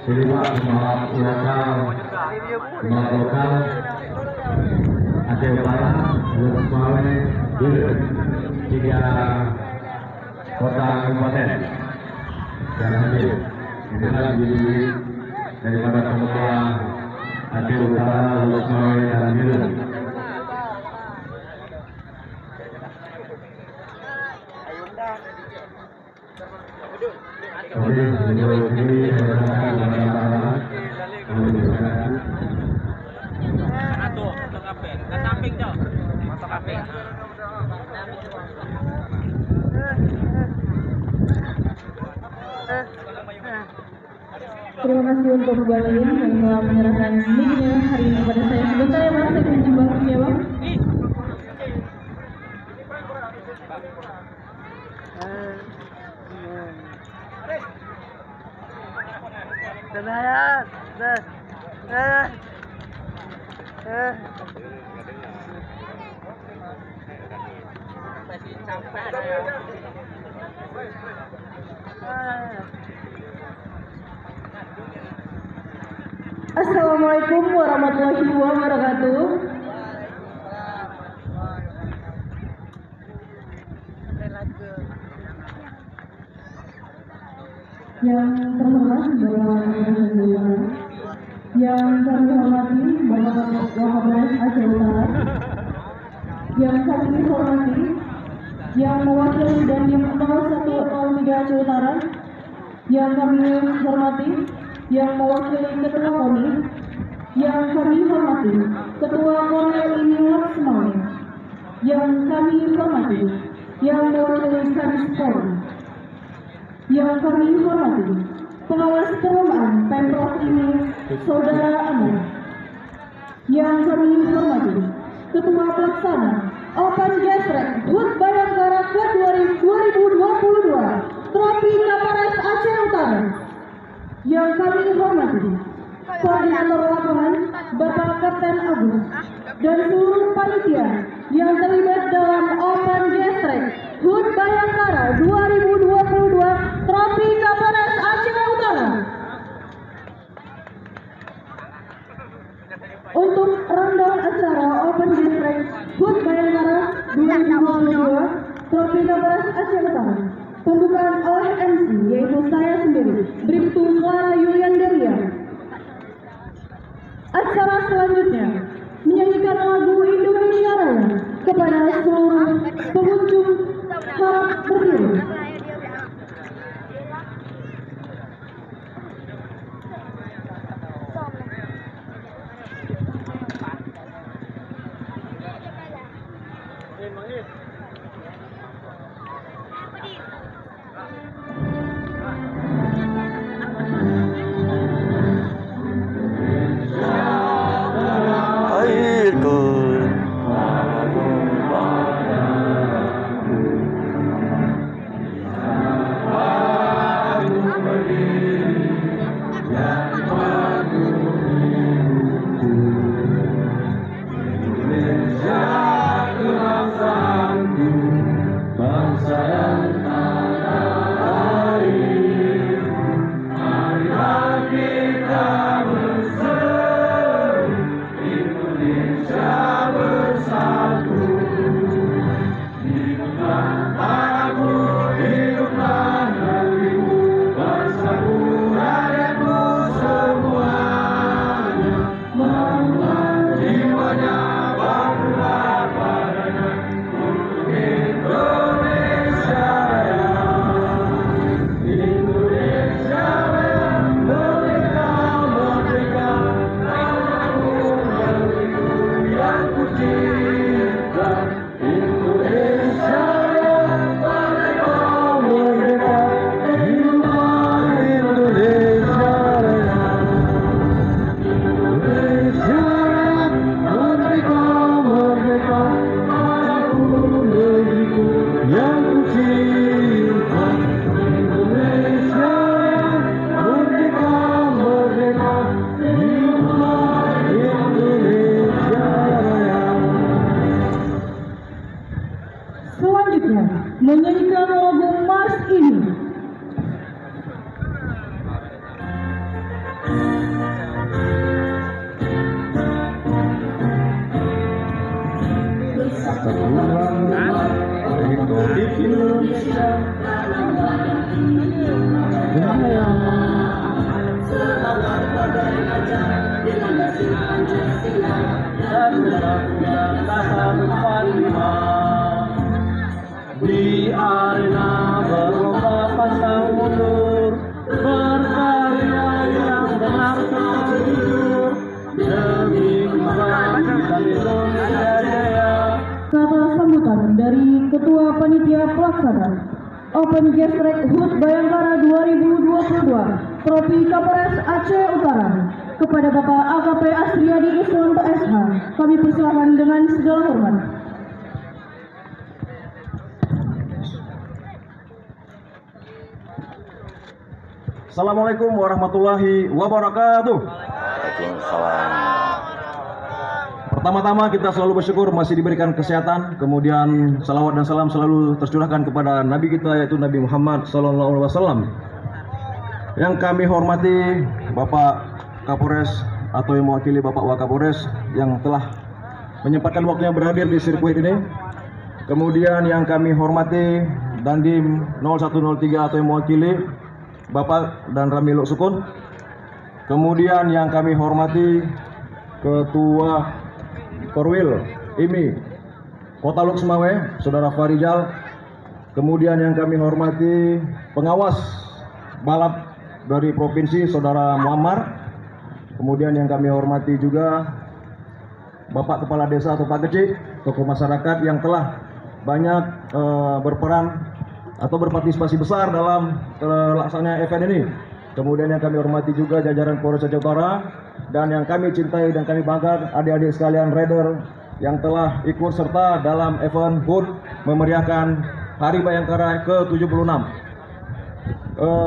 Ini Pak pembalap lokal Aceh Utara, Lukmawe, tiga kota kabupaten yang hadir. Inilah diri daripada pembalap Aceh Utara, Lukmawe, dan Biren. Terima kasih untuk Balin yang telah menyerahkan mic-nya hari ini kepada saya. Sebentar ya Bang, saya kunci bangkunya Bang. Assalamualaikum warahmatullahi wabarakatuh. Yang terhormat yang kami hormati Bapak Kapolres Aceh Utara, yang kami hormati yang mewakili dan yang 0103 Aceh Utara, yang kami hormati yang mewakili Ketua KONI, yang kami hormati Ketua Kolonel Iniwat Semawe, yang kami hormati yang mewakili Kadis Polri, yang kami hormati pengawas perlombaan Pemprov ini Saudara Amir, yang kami hormati Ketua Pelaksana Open Gesrek HUT Bayangkara ke 2022 Trofi Kapolres Aceh Utara, yang kami hormati Koordinator Lapangan Bapak Kapten Agus dan seluruh panitia yang terlibat dalam Open Gesrek HUT Bayangkara 2022 Trofi Kapolres Aceh Utara. Untuk rundown acara Open Gesrek HUT Bayangkara 2022 Trofi Kapolres Aceh Utara, pembukaan oleh MC yaitu saya sendiri, Bribtu Clara Yulian Deria. Acara selanjutnya menyanyikan lagu Indonesia Raya kepada seluruh pengunjung harap berdiri. menyanyikan lagu Mars ini. Republik Indonesia. Di arena berlomba pantang mundur, berkarya yang benar terjujur demi kebangkitan Indonesia Jaya. Kata sambutan dari Ketua Panitia Pelaksana Open Gas Track HUT Bayangkara 2022 Trofi Kapolres Aceh Utara kepada Bapak AKP Asriadi Iswanto SH, kami persilakan dengan segala hormat. Assalamualaikum warahmatullahi wabarakatuh. Pertama-tama kita selalu bersyukur masih diberikan kesehatan, kemudian salawat dan salam selalu tercurahkan kepada Nabi kita yaitu Nabi Muhammad SAW. Yang kami hormati Bapak Kapolres atau yang mewakili Bapak Wakapolres yang telah menyempatkan waktunya berhadir di sirkuit ini. Kemudian yang kami hormati Dandim 0103 atau yang mewakili Bapak dan Ramil Sukun. Kemudian yang kami hormati Ketua Korwil IMI Kota Luk Semawe, Saudara Farijal. Kemudian yang kami hormati pengawas balap dari provinsi, Saudara Muammar. Kemudian yang kami hormati juga Bapak Kepala Desa atau Pak Kecik, tokoh masyarakat yang telah banyak berperan atau berpartisipasi besar dalam pelaksanaan event ini. Kemudian yang kami hormati juga jajaran Polres Aceh Utara, dan yang kami cintai dan kami banggakan adik-adik sekalian rider yang telah ikut serta dalam event HUT memeriahkan Hari Bayangkara ke-76.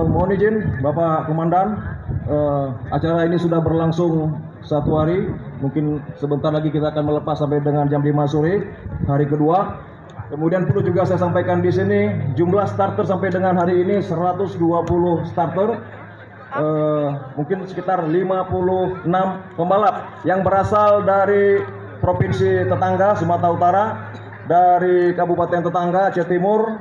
Mohon izin Bapak Komandan, acara ini sudah berlangsung 1 hari, mungkin sebentar lagi kita akan melepas sampai dengan jam 5 sore hari kedua. Kemudian perlu juga saya sampaikan di sini jumlah starter sampai dengan hari ini 120 starter. Mungkin sekitar 56 pembalap yang berasal dari provinsi tetangga Sumatera Utara, dari kabupaten tetangga Aceh Timur,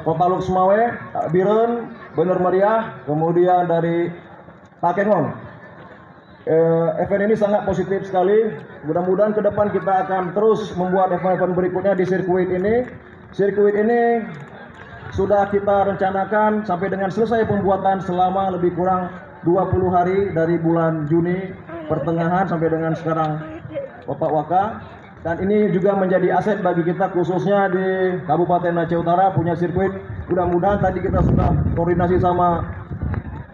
Kota Luk Semawe, Biren, Bener Meriah, kemudian dari Takengon. Event ini sangat positif sekali. Mudah-mudahan ke depan kita akan terus membuat event-event berikutnya di sirkuit ini. Sirkuit ini sudah kita rencanakan sampai dengan selesai pembuatan selama lebih kurang 20 hari dari bulan Juni pertengahan sampai dengan sekarang, Bapak Waka. Dan ini juga menjadi aset bagi kita khususnya di Kabupaten Aceh Utara punya sirkuit. Mudah-mudahan tadi kita sudah koordinasi sama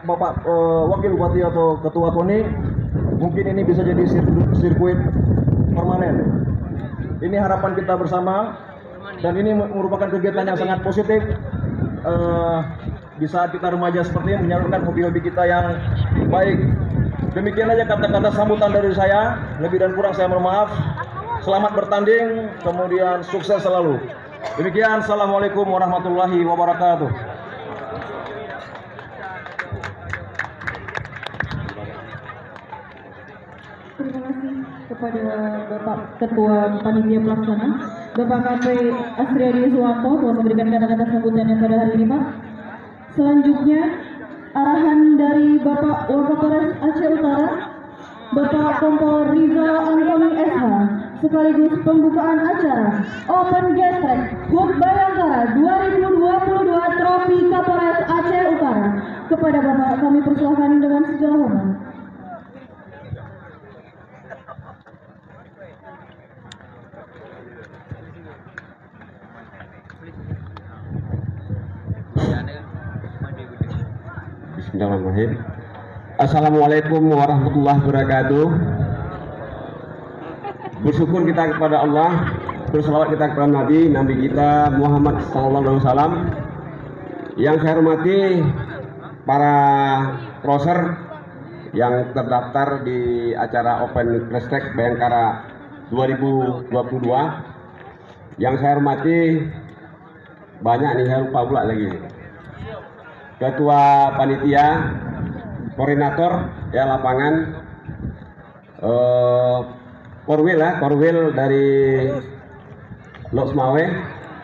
Bapak Wakil Bupati atau Ketua KONI, mungkin ini bisa jadi sirkuit permanen. Ini harapan kita bersama, dan ini merupakan kegiatan yang sangat positif di saat kita remaja seperti ini, menyalurkan hobi-hobi kita yang baik. Demikian aja kata-kata sambutan dari saya. Lebih dan kurang saya mohon maaf. Selamat bertanding, kemudian sukses selalu. Demikian, assalamualaikum warahmatullahi wabarakatuh. Terima kasih kepada Bapak Ketua Panitia Pelaksana, Bapak KP Asriadi Iswanto telah memberikan kata-kata sambutannya pada hari ini, Pak. Selanjutnya, arahan dari Bapak Wakapolres Aceh Utara, Bapak Kompol Rizal Antoni SH, sekaligus pembukaan acara Open Gas Track HUT Bayangkara 2022 Trofi Kapolres Aceh Utara. Kepada Bapak kami persilahkan dengan segala hormat. Bismillahirrahmanirrahim. Assalamualaikum warahmatullahi wabarakatuh. Bersyukur kita kepada Allah, berselawat kita kepada Nabi kita Muhammad SAW. Yang saya hormati para crosser yang terdaftar di acara Open Gas Track Bayangkara 2022. Yang saya hormati banyak nih, saya lupa pula lagi. Ketua panitia, koordinator ya lapangan, Korwil dari Loksmawe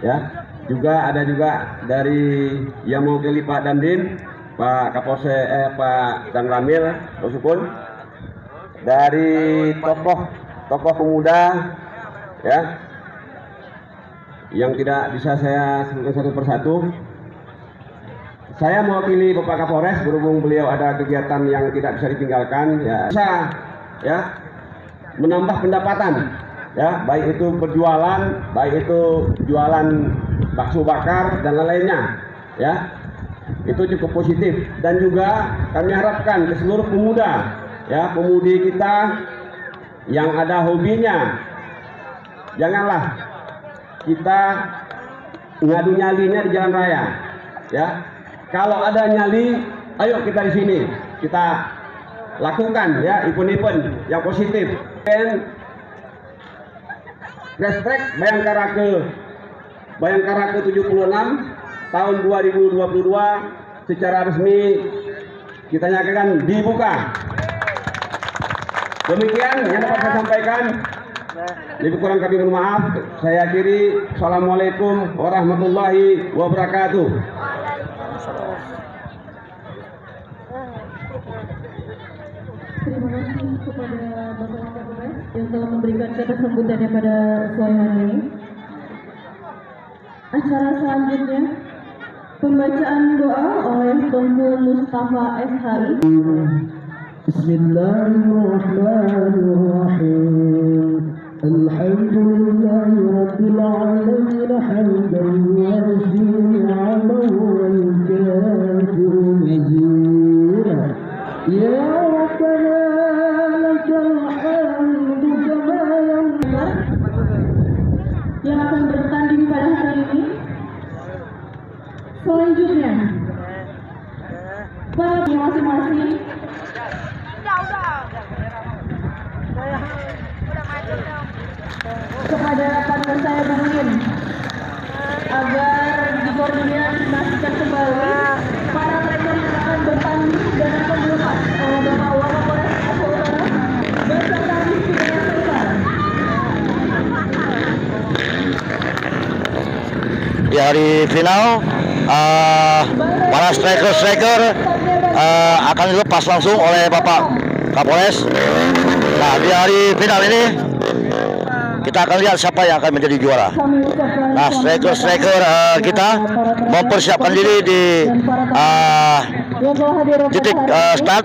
ya. Juga ada juga dari yang mewakili Pak Dandim, Pak Kapolsek, Pak Dan Ramil, Sukun. Dari tokoh pemuda ya, yang tidak bisa saya sebutkan satu persatu. Saya mewakili Bapak Kapolres, berhubung beliau ada kegiatan yang tidak bisa ditinggalkan ya, bisa ya menambah pendapatan ya, baik itu berjualan, baik itu jualan bakso bakar dan lain-lainnya ya. Itu cukup positif, dan juga kami harapkan ke seluruh pemuda ya, pemudi kita yang ada hobinya, janganlah kita ngadu nyalinya di jalan raya ya. Kalau ada nyali, ayo kita di sini kita lakukan ya event-event yang positif. Dan Racetrack Bayangkara ke 76 tahun 2022 secara resmi kita nyatakan dibuka. Demikian yang dapat saya sampaikan. Lebih kurang kami mohon maaf. Saya akhiri. Assalamualaikum warahmatullahi wabarakatuh. Terima kasih kepada Bapak Kapolres yang telah memberikan kata sambutannya pada sore hari ini. Acara selanjutnya, pembacaan doa oleh Tunku Mustafa SHI. Bismillahirrahmanirrahim. Alhamdulillahi rabbil alamin hamdan wasi'an wal kafirun mazira. Ya Rabbana lakal hamdu kama yang akan bertanding pada hari ini. Selanjutnya, para masing-masing kepada partner saya Bungin agar dikoordinasikan kembali para tracker yang akan bertanding dan akan dilepas oleh Bapak Wakapolres Aceh Utara beserta Rizky Aceh Utara. Di hari final para striker akan dilepas langsung oleh Bapak Kapolres. Nah, di hari final ini kita akan lihat siapa yang akan menjadi juara. Nah, striker kita mempersiapkan diri di titik start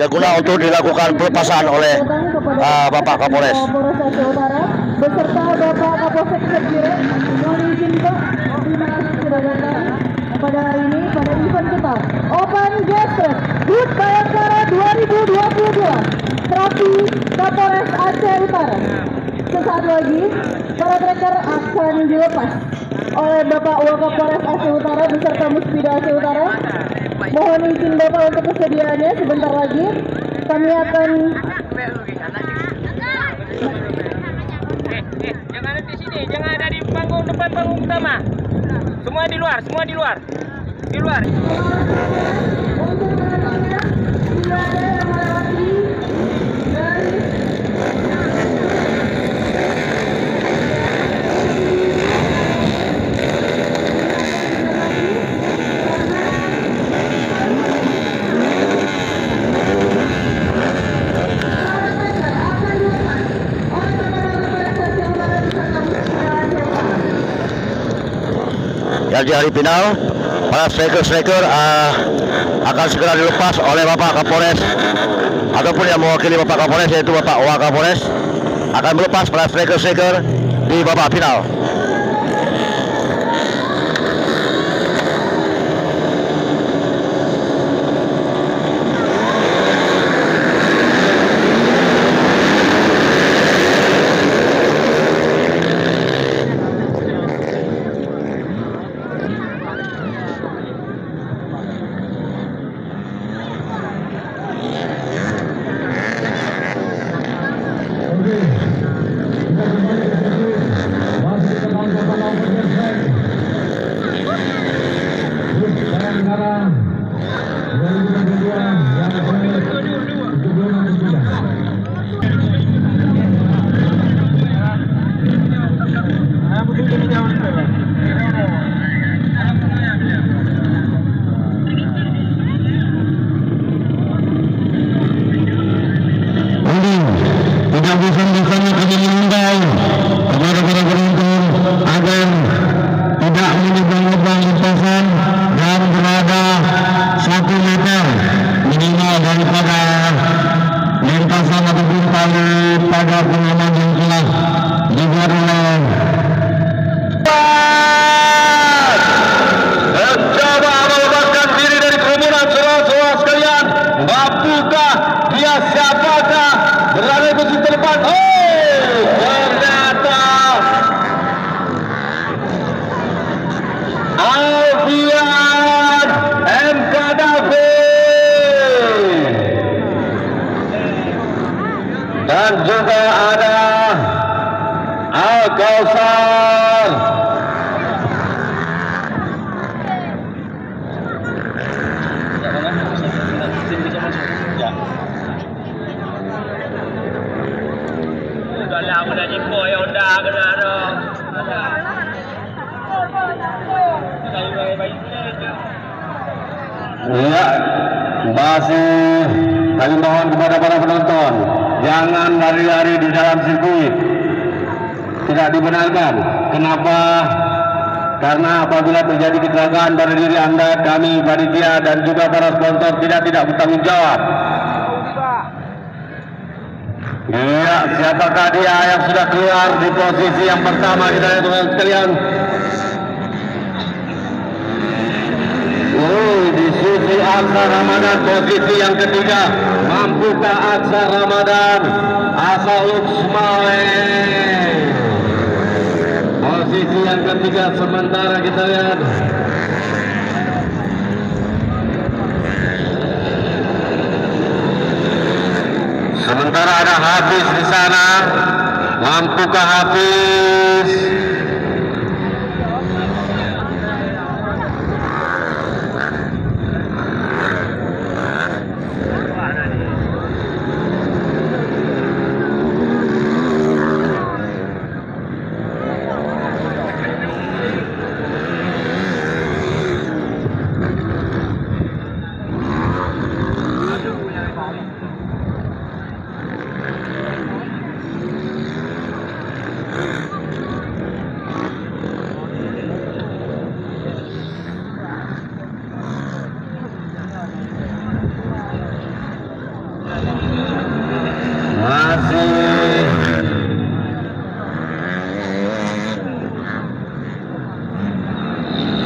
guna untuk dilakukan pelepasan oleh Bapak Kapolres. Beserta Bapak Kapolsek Sekire, mohon izin Pak, terima kasih sudah datang pada hari ini pada event kita Open Gastrek HUT Bayangkara 2022 Trofi Kapolres Aceh Utara. Sesaat lagi para tracker akan dilepas oleh Bapak Wakapolres Aceh Utara beserta Muspida Aceh Utara. Mohon izin Bapak untuk kesediaannya, sebentar lagi kami akan jangan ada di sini, jangan ada di panggung depan, panggung utama. Semua di luar, semua di luar. Di luar. untuk menentunya tidak ada yang melewati dari Dan di hari final, para striker akan segera dilepas oleh Bapak Kapolres ataupun yang mewakili Bapak Kapolres, yaitu Bapak Wakapolres, akan melepas para striker di babak final. Masih kita Alfian MK David, dan juga ada Al-Kausar. Udah lah, udah jemput ya, udah kena ada. Ya, masih kami mohon kepada para penonton, jangan lari-lari di dalam sirkuit. Tidak dibenarkan. Kenapa? Karena apabila terjadi kecelakaan pada diri Anda, kami panitia dan juga para sponsor tidak bertanggung jawab. Ya, siapakah dia yang sudah keluar di posisi yang pertama? Kita lihat teman-teman sekalian. Disusi Aksa Ramadan posisi yang ketiga. Mampukah Aksa Ramadan? Asa Luxmawe posisi yang ketiga. Sementara kita lihat ada Hafiz di sana. Mampukah Hafiz?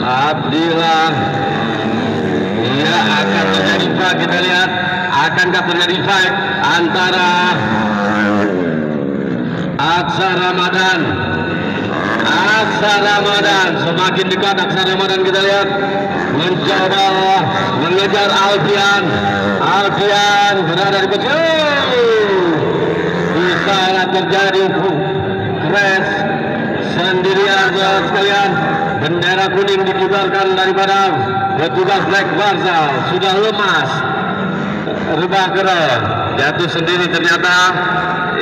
Abdillah, ya akan terjadi fight. Kita lihat akankah terjadi fight antara Aksa Ramadan. Semakin dekat Aksa Ramadan, kita lihat mencoba mengejar Alfian berada di posisi. Bisa terjadi crash sendirian sekalian. Bendera kuning dikibarkan daripada petugas Black Barza. Sudah lemas, rebah keren, jatuh sendiri ternyata.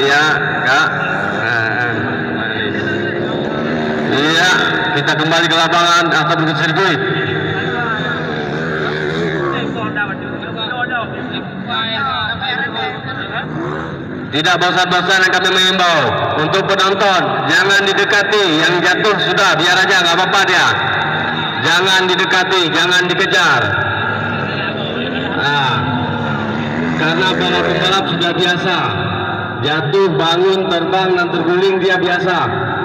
Ya kak, iya, kita kembali ke lapangan atau ke sirkuit. Tidak bosan-bosan yang kami mengimbau untuk penonton, jangan didekati. Yang jatuh sudah, biar aja, nggak apa-apa dia. Jangan didekati, jangan dikejar. Nah, karena para pembalap sudah biasa jatuh, bangun, terbang, dan terguling, dia biasa.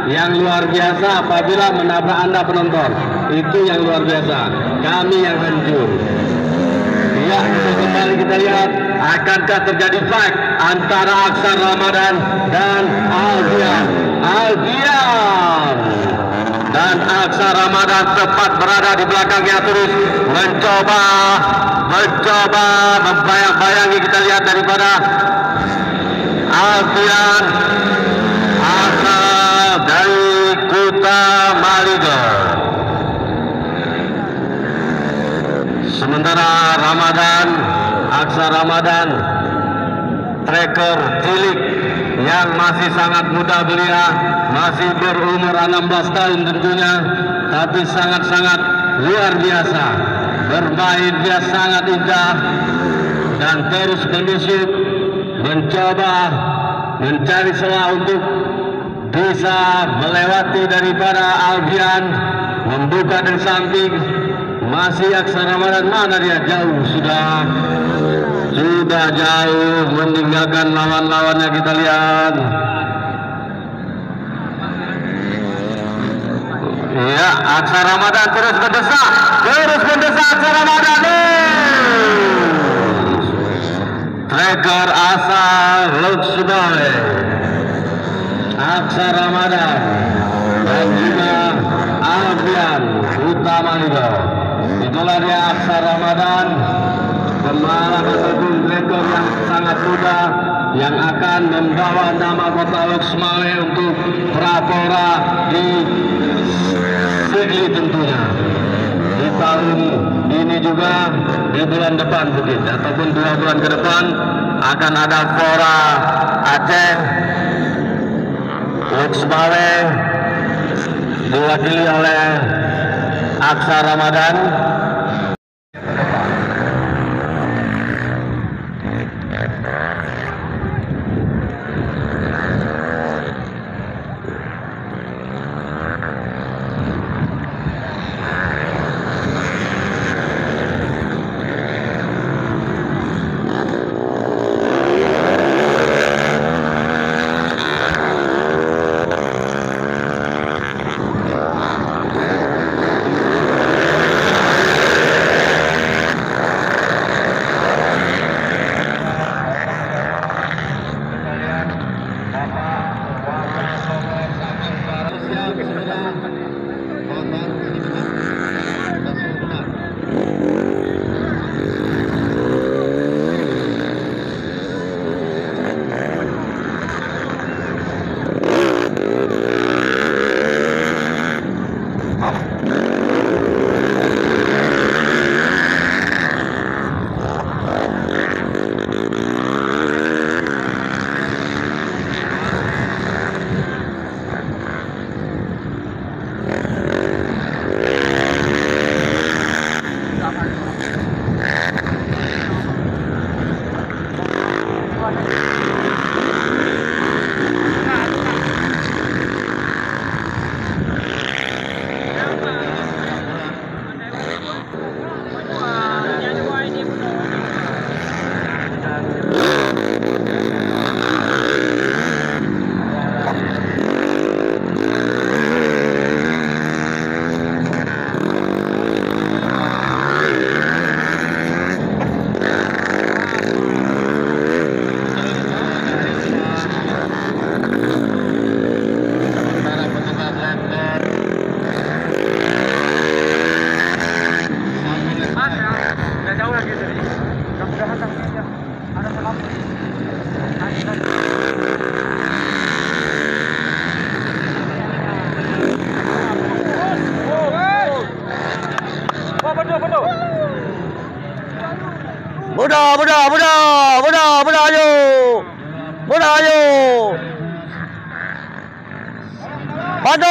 Yang luar biasa apabila menabrak Anda penonton, itu yang luar biasa. Kami yang hancur. Ya, kembali kita lihat, akankah terjadi fight antara Aksa Ramadan dan Alfian. Dan Aksa Ramadan tepat berada di belakangnya, terus mencoba membayang-bayangi. Kita lihat daripada Alfian Aksa dari Kuta Maligo. Sementara Aksa Ramadan, tracker cilik yang masih sangat muda belia, masih berumur 16 tahun tentunya, tapi sangat-sangat luar biasa. Bermain dia sangat indah dan terus menyusup, mencoba mencari celah untuk bisa melewati daripada Alfian, membuka dari samping. Masih Aksa Ramadan, mana dia, jauh, sudah jauh meninggalkan lawan-lawannya. Kita lihat, ya, Aksa Ramadan terus mendesak Aksa Ramadan. Tracker Asa Luxmawe, Aksa Ramadan dan juga Alfian utama itu. Itulah dia Aksa Ramadan, pembalap ataupun driver yang sangat muda yang akan membawa nama Kota Loksmawe untuk prapora di Sigli tentunya. Di tahun ini juga di bulan depan mungkin ataupun 2 bulan ke depan akan ada Fora Aceh Loksmawe diwakili oleh Aksa Ramadan. Muda ayo. Muda ayo. Bantu.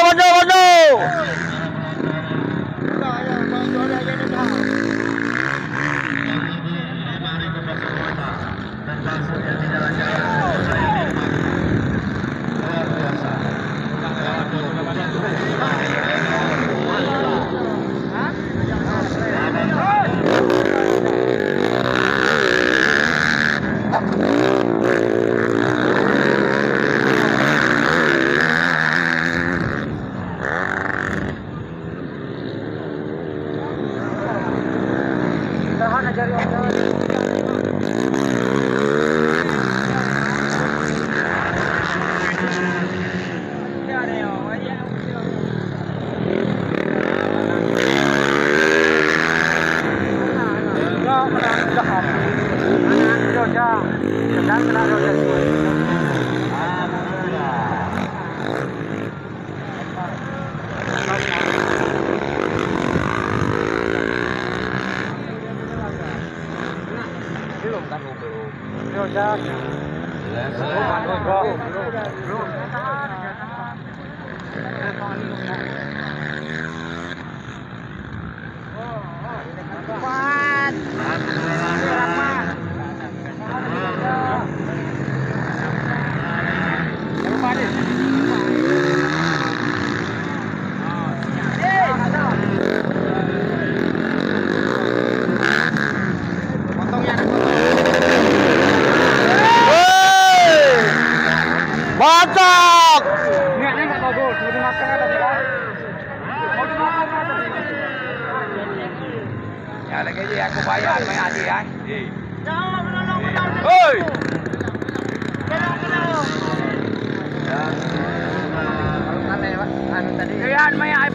Mantap. Niatnya nggak bagus, mau dimakan atau tidak? Mau dimakan atau tidak? Ya lagi aja aku bayar, main aja ya. Hoi. Kalian main